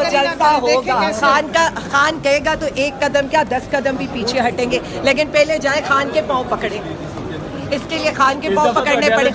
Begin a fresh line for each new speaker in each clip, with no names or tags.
जलसा होगा। खान कहेगा तो 1 कदम क्या 10 कदम भी पीछे हटेंगे, लेकिन पहले जाए खान के पाँव पकड़े। इसके लिए खान के पाँव पकड़ने पड़े।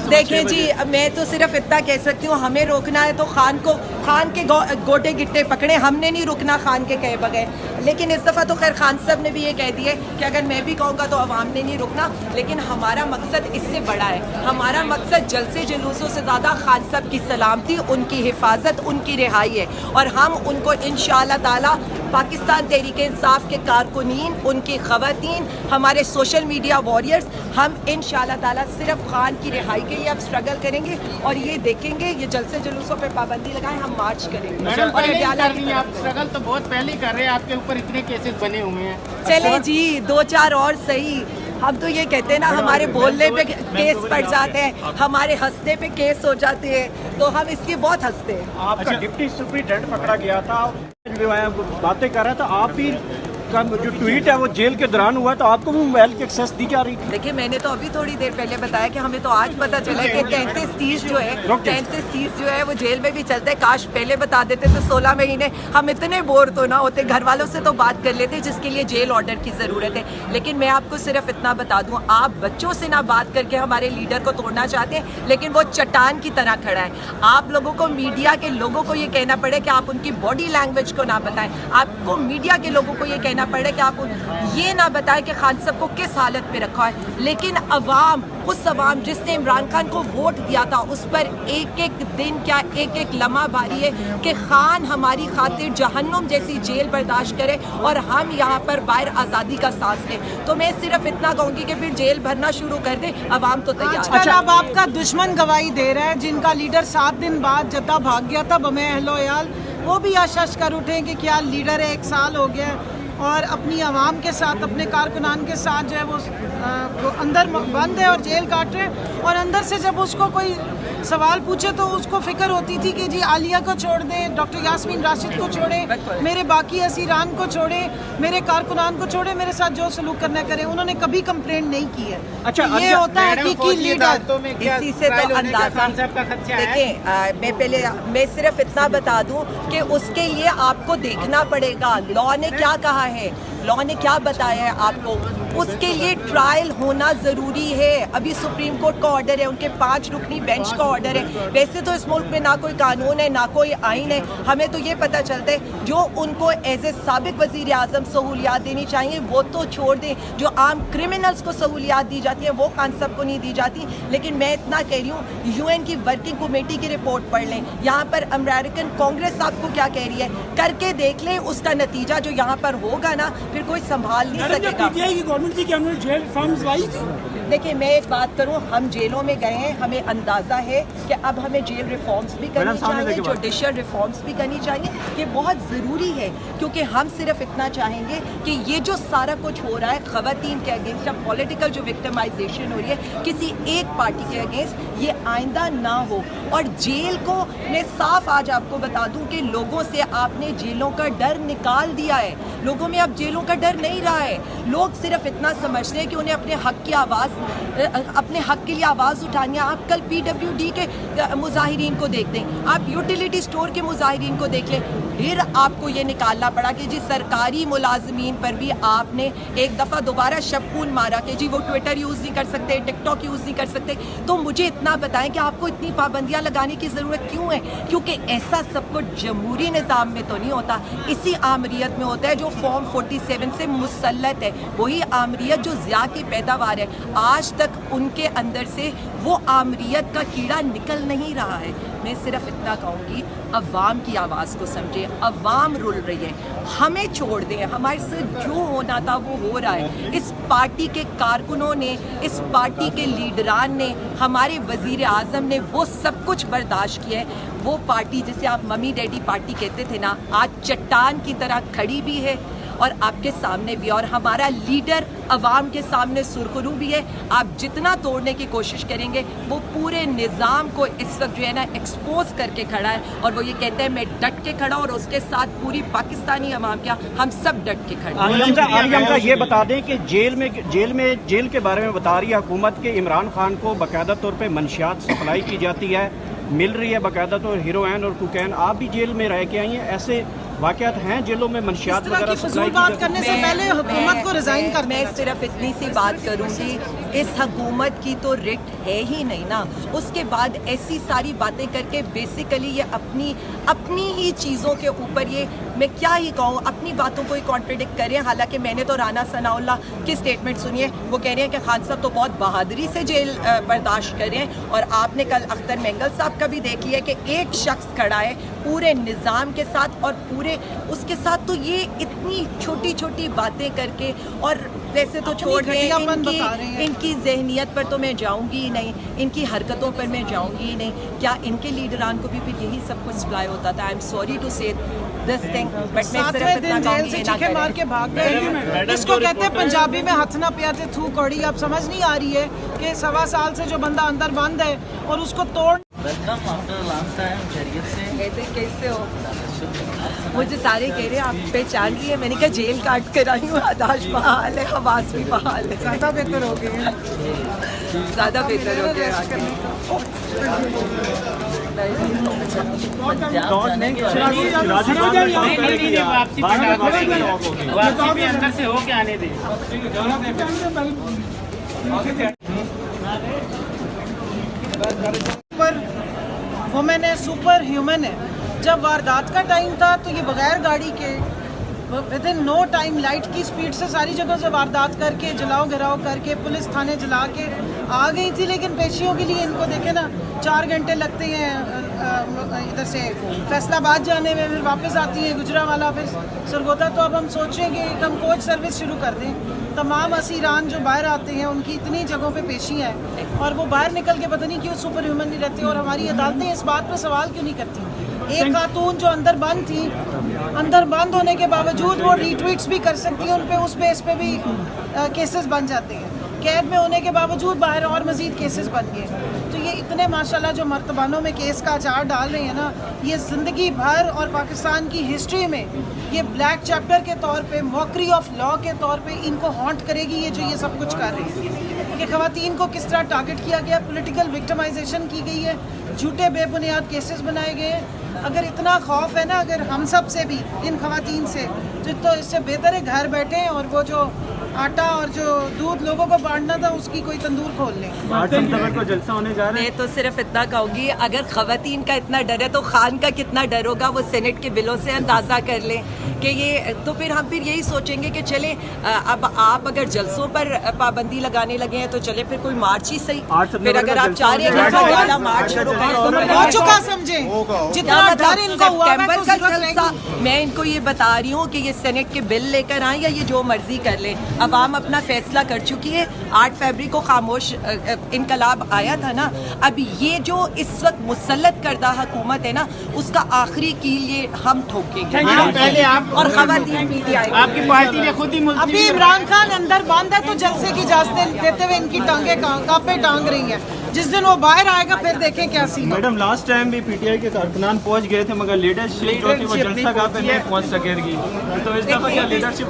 देखिए जी, मैं तो सिर्फ इतना कह सकती हूँ, हमें रोकना है तो खान के गोटे गिट्टे पकड़े, हमने नहीं रुकना खान के कहे बगैर। लेकिन इस दफ़ा तो खैर खान साहब ने भी ये कह दिया कि अगर मैं भी कहूँगा तो अवाम ने नहीं रुकना, लेकिन हमारा मकसद इससे बड़ा है। हमारा मकसद जलसे जुलूसों से ज़्यादा खान साहब की सलामती, उनकी हिफाजत, उनकी रिहाई है। और हम उनको इंशाअल्लाह ताला पाकिस्तान तहरीक इंसाफ के कारकुनीन, उनकी ख़वातीन, हमारे सोशल मीडिया वॉरियर्स, हम इंशाअल्लाह ताला सिर्फ खान की रिहाई के लिए अब स्ट्रगल करेंगे और ये देखेंगे, ये जलसे जुलूसों पे पाबंदी लगाएं, हम मार्च करेंगे।
आप स्ट्रगल तो बहुत पहले ही कर रहे हैं, आपके ऊपर इतने केसेस बने हुए हैं।
चले जी 2-4 और सही। हम तो ये कहते हैं ना, हमारे बोलने पे केस पड़ जाते हैं, हमारे हंसने पे केस हो जाते हैं, तो हम इसकी बहुत हंसते हैं।
आपका डिप्टी सुपरिटेंडेंट पकड़ा गया था, जो है बातें कर रहा था, आप भी का जो ट्वीट है वो जेल के दौरान हुआ, तो आपको भी मोबाइल की एक्सेस दी जा रही थी?
देखिए, मैंने तो अभी थोड़ी देर पहले बताया कि हमें तो आज पता चला कि 33-30 जो है वो जेल में भी चलते हैं। काश पहले बता देते तो 16 महीने हम इतने बोर तो ना होते, घर वालों से तो बात कर लेते जिसके लिए जेल ऑर्डर की ज़रूरत है। लेकिन मैं आपको सिर्फ इतना बता दूँ, आप बच्चों से ना बात करके हमारे लीडर को तोड़ना चाहते हैं, लेकिन वो चट्टान की तरह खड़ा है। आप लोगों को, मीडिया के लोगों को ये कहना पड़े कि आप उनकी बॉडी लैंग्वेज को ना बताएं, आपको मीडिया के लोगों को ये कहना पड़े कि आप ये ना बताएं कि खान साहब को किस हालत में रखा है। लेकिन अवाम, उस अवाम जिसने इमरान खान को वोट दिया था, उस पर एक एक दिन क्या एक एक लम्हा भारी है कि खान हमारी खातिर जहन्नुम जैसी जेल बर्दाश्त करे और हम यहाँ पर बाहर आज़ादी का सांस लें। तो मैं सिर्फ इतना कहूँगी कि फिर जेल भरना शुरू कर दे, अवाम तो तैयार है।
अब आपका दुश्मन गवाही दे रहा है, जिनका लीडर 7 दिन बाद जद्दा भाग गया था बमे अहलोयाल, वो भी आशश कर उठे कि क्या लीडर है, 1 साल हो गया और अपनी आवाम के साथ, अपने कारकुनान के साथ जो है वो अंदर बंद है और जेल काट रहे हैं। और अंदर से जब उसको कोई सवाल पूछे तो उसको फिक्र होती थी कि जी आलिया को छोड़ दें, डॉक्टर यास्मीन राशिद को छोड़े, मेरे बाकी असीरान को छोड़े, मेरे कारकुनान को छोड़े, मेरे साथ जो सलूक करना करे। उन्होंने कभी कंप्लेंट नहीं की है।
अच्छा,
ये होता है कि लीडर,
इसी से तो अंदाजा। देखिए, मैं सिर्फ इतना बता दूं कि उसके लिए आपको देखना पड़ेगा लॉ ने क्या कहा है, लॉ ने क्या बताया है आपको। उसके लिए ट्रायल होना ज़रूरी है। अभी सुप्रीम कोर्ट का ऑर्डर है, उनके 5 रुकनी बेंच का ऑर्डर है। वैसे तो इस मुल्क में ना कोई कानून है, ना कोई आइन है। हमें तो ये पता चलता है जो उनको एज ए साबिक वज़ीर आज़म सहूलियात देनी चाहिए वो तो छोड़ दें, जो आम क्रिमिनल्स को सहूलियात दी जाती है वो खान साहब को नहीं दी जाती। लेकिन मैं इतना कह रही हूँ, UN की वर्किंग कमेटी की रिपोर्ट पढ़ लें, यहाँ पर अमेरिकन कांग्रेस आपको क्या कह रही है, करके देख लें। उसका नतीजा जो यहाँ पर होगा ना, फिर कोई संभाल नहीं सकेगा।
जेल रिफॉर्म्स लाई थी।
देखिए, मैं एक बात करूं, हम जेलों में गए हैं, हमें अंदाज़ा है कि अब हमें जेल रिफॉर्म्स भी करनी चाहिए, जुडिशल रिफॉर्म्स भी करनी चाहिए। ये बहुत ज़रूरी है, क्योंकि हम सिर्फ इतना चाहेंगे कि ये जो सारा कुछ हो रहा है ख़वातीन के अगेंस्ट या पॉलिटिकल जो विक्टिमाइजेशन हो रही है किसी एक पार्टी के अगेंस्ट, ये आइंदा ना हो। और जेल को मैं साफ आज आपको बता दूं कि लोगों से आपने जेलों का डर निकाल दिया है। लोगों में अब जेलों का डर नहीं रहा है। लोग सिर्फ इतना समझते हैं कि उन्हें अपने हक की आवाज़, अपने हक के लिए आवाज़ उठानी है। आप कल PWD के मुजाहिरीन को देख दें, आप यूटिलिटी स्टोर के मुजाहिरीन को देख लें। फिर आपको ये निकालना पड़ा कि जी सरकारी मुलाजमीन पर भी आपने एक दफ़ा दोबारा शबखून मारा कि जी वो ट्विटर यूज़ नहीं कर सकते, टिकटॉक यूज़ नहीं कर सकते। तो मुझे इतना बताएं कि आपको इतनी पाबंदियां लगाने की ज़रूरत क्यों है? क्योंकि ऐसा सब कुछ जमहूरी निज़ाम में तो नहीं होता, इसी आमरीत में होता है जो फॉर्म 47 से मुसल्लत है। वही आमरीत जो ज़िया की पैदावार है, आज तक उनके अंदर से वो आमरीत का कीड़ा निकल नहीं रहा है। मैं सिर्फ इतना कहूँगी, अवाम की आवाज़ को समझे, अवाम रुल रही है, हमें छोड़ दें। हमारे से जो होना था वो हो रहा है। इस पार्टी के कारकुनों ने, इस पार्टी के लीडरान ने, हमारे वज़ीर आज़म ने वो सब कुछ बर्दाश्त किया है। वो पार्टी जिसे आप मम्मी डैडी पार्टी कहते थे ना, आज चट्टान की तरह खड़ी भी है और आपके सामने भी, और हमारा लीडर अवाम के सामने सुरखरू भी है। आप जितना तोड़ने की कोशिश करेंगे वो पूरे निज़ाम को इस वक्त जो है ना एक्सपोज करके खड़ा है, और वो ये कहते हैं मैं डट के खड़ा, और उसके साथ पूरी पाकिस्तानी अवाम क्या, हम सब डट के खड़े।
आलिया ये बता दें कि जेल के बारे में बता रही है हुकूमत के इमरान खान को बाकायदा तौर पर मंशियात सप्लाई की जाती है, मिल रही है बाकायदा, तो हीरोइन और कोकेन आप भी जेल में रह के आई हैं, ऐसे वाकयात हैं जेलों में मंशियात
इस तरह
वगैरह
की फजूल बात करने से पहले हुकूमत को रिजाइन कर
मैं सिर्फ इतनी सी बात करूंगी, इस हुकूमत की तो रिट है ही नहीं ना। उसके बाद ऐसी सारी बातें करके बेसिकली ये अपनी ही चीज़ों के ऊपर, ये मैं क्या ही कहूँ, अपनी बातों को ही कॉन्ट्रडिक्ट कर रहे हैं। हालांकि मैंने तो राना सनाउल्लाह की स्टेटमेंट सुनी है, वो कह रहे हैं कि खान साहब तो बहुत बहादुरी से जेल बर्दाश्त कर रहे हैं। और आपने कल अख्तर मेंगल साहब का भी देख लिया कि एक शख्स खड़ा है पूरे निज़ाम के साथ और पूरे उसके साथ, तो ये इतनी छोटी छोटी बातें करके, और वैसे तो छोड़ दें, इनकी जहनियत पर तो मैं जाऊंगी ही नहीं, इनकी हरकतों पर मैं जाऊंगी ही नहीं। क्या इनके लीडरान को भी फिर यही सब कुछ सप्लाई होता था? आई एम सॉरी टू से दिस थिंग, बट मैं सिर्फ इतना
जेल से चीखे मार के भाग गए। इसको कहते हैं पंजाबी में हथ ना पिया थे थू कौड़ी। अब समझ नहीं आ रही है कि 1.25 साल से जो बंदा अंदर बंद है और उसको तोड़।
कैसे हो? मुझे सारे कह रहे हैं आप पहचान रही है, मैंने कहा जेल काट कर आई हूँ, आदाश बहाल है, हवास भी बहाल है।
ज़्यादा बेहतर हो गए,
ज़्यादा बेहतर हो गया।
वापसी भी अंदर से होके आने दे।
वुमेन है, सुपर ह्यूमन है। जब वारदात का टाइम था तो ये बगैर गाड़ी के within no time light की स्पीड से सारी जगह से वारदात करके जलाओ घिराव करके पुलिस थाने जला के आ गई थी। लेकिन पेशियों के लिए इनको देखे ना 4 घंटे लगते हैं इधर से फैसलाबाद जाने में, फिर वापस आती हैं गुजरावाला, फिर सरगोदा। तो अब हम सोचें कि हम कोच सर्विस शुरू कर दें। तमाम असीरान जो बाहर आते हैं उनकी इतनी जगहों पे पेशी है और वो बाहर निकल के पता नहीं क्यों सुपर ह्यूमन नहीं रहते। और हमारी अदालतें इस बात पर सवाल क्यों नहीं करती? एक खातून जो अंदर बंद थी, अंदर बंद होने के बावजूद वो रीट्वीट्स भी कर सकती है, उन पे उस बेस पे भी केसेस बन जाते हैं। कैद में होने के बावजूद बाहर और मज़ीद केसेस बन गए। तो ये इतने माशाल्लाह जो मर्तबानों में केस का अचार डाल रहे हैं ना, ये ज़िंदगी भर और पाकिस्तान की हिस्ट्री में ये ब्लैक चैप्टर के तौर पे, मॉकरी ऑफ लॉ के तौर पे इनको हॉन्ट करेगी। ये जो ये सब कुछ कर रहे हैं कि ख़वातीन को किस तरह टारगेट किया गया, पॉलिटिकल विक्टिमाइजेशन की गई है, झूठे बेबुनियाद केसेस बनाए गए हैं। अगर इतना खौफ है ना अगर हम सब से भी, इन ख़वातीन से, तो इससे बेहतर है घर बैठे और वो जो आटा और जो दूध लोगों को बांटना था उसकी कोई तंदूर खोल लें।
8 सितंबर को जलसा होने जा रहा है।
मैं तो सिर्फ इतना कहूँगी, अगर ख़वातीन का इतना डर है तो खान का कितना डर होगा, वो सेनेट के बिलों से अंदाज़ा कर लें कि ये। तो फिर हम फिर यही सोचेंगे कि चले अब आप अगर जलसों पर पाबंदी लगाने लगे हैं तो चले फिर कोई मार्च ही सही। फिर अगर आप चाह रहे हैं कि वाला मार्च शुरू करें,
हो चुका समझे जितना डर इनको हुआ है तो
सितंबर का जलसा। मैं इनको ये बता रही हूँ कि ये सेनेट के बिल लेकर आए या ये जो मर्जी कर लें, अवाम अपना फैसला कर चुकी है। 8 फरवरी को खामोश इनकलाब आया था ना, अब ये जो इस वक्त मुसल्लत करदा हुकूमत है ना, उसका आखिरी कील ये हम ठोकेंगे।
पहले आप
और खवातीन भी आएंगी।
आपकी पार्टी ने खुद ही
अभी इमरान खान अंदर बंद है तो जलसे की इजाजतें देते हुए इनकी टांगे कांपे टांग रही हैं। जिस दिन वो बाहर आएगा फिर देखें क्या सीन।
मैडम लास्ट टाइम भी पीटीआई के कारकुनान पहुंच गए थे मगर लीडरशिप जो थी वो जलसा गाह पे नहीं पहुंच सकेगी, तो इस दफा क्या लीडरशिप